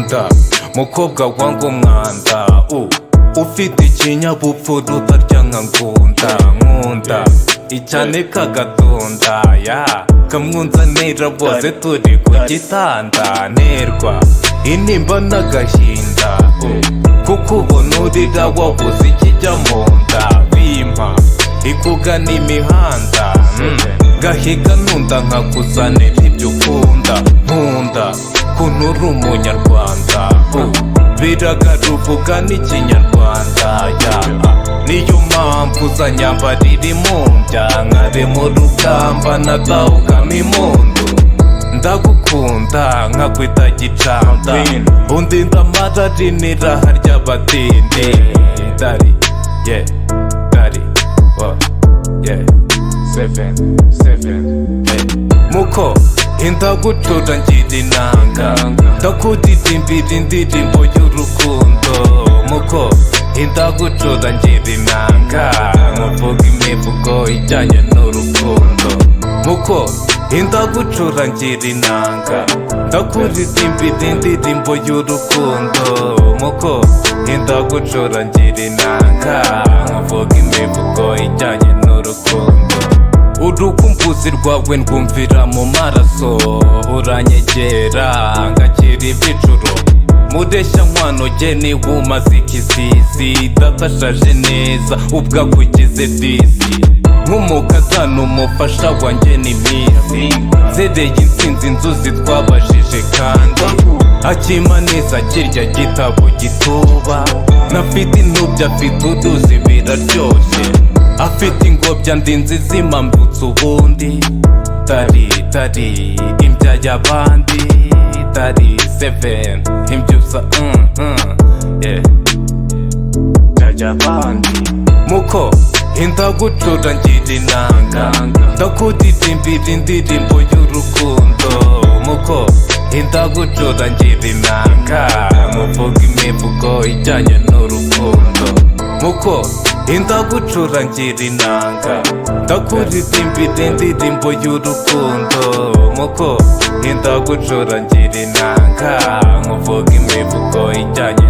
nkunda mukobwa wangu umwanda ufite ikinyabupfura utarya nka nkunda icyane kagatunda kamwunzanira bose turi ku gitanda nterwa intimba n'agahinda kuko ubona urira wabuze ikijya mu nda bimpa ikugana imihanda gahiga nunda nkakuzanira ibyo ukunda nkunda kuntu uri umunyarwanda biragaruvuga n'ikinyarwanda niyo mpamvu uzanyambarira impumbya nkare mu rugamba natahukamo impundu ndagukunda nkakwita gicanda undi ndamararinira harya abatindi dari dari muko indagucura ngira inanga ndakudirimbira indirimbo y'urukundo muko indagucura ngira inanga nkuvuga imivugo ijyanye n'urukundo muko indagucura ngira inanga ndakudirimbira indirimbo y'urukundo muko indagucura ngira inanga nkuvuga imivugo ijyanye n'urukundo urukumbuzi rwawe ndwumvira mu maraso uranyegera ngakira ibyicuro mudeshya nkwano geni wumaze ikisizi datashaje neza ubwo akugize disi nk'umukazana umufasha wanjye n'iminsi zereye insinzi inzuzi twabajije kandi akima neza kirya gitabo gituba nafite intubya afite uduzi biraryoshye afite ingobya ndinzi zimambutse ubundi tari imbya y'abandi tari 7 imbyusa imbya y'abandi muko indagucura ngira inanga ndakudirimbira indirimbo y'urukundo muko indagucura ngira inanga nkuvuga imivugo ijyanye n'urukundo muko indagucura ngira inanga ndakudirimbira indirimbo y'urukundo muko indagucura ngira inanga nkuvuga imivugo ijyanye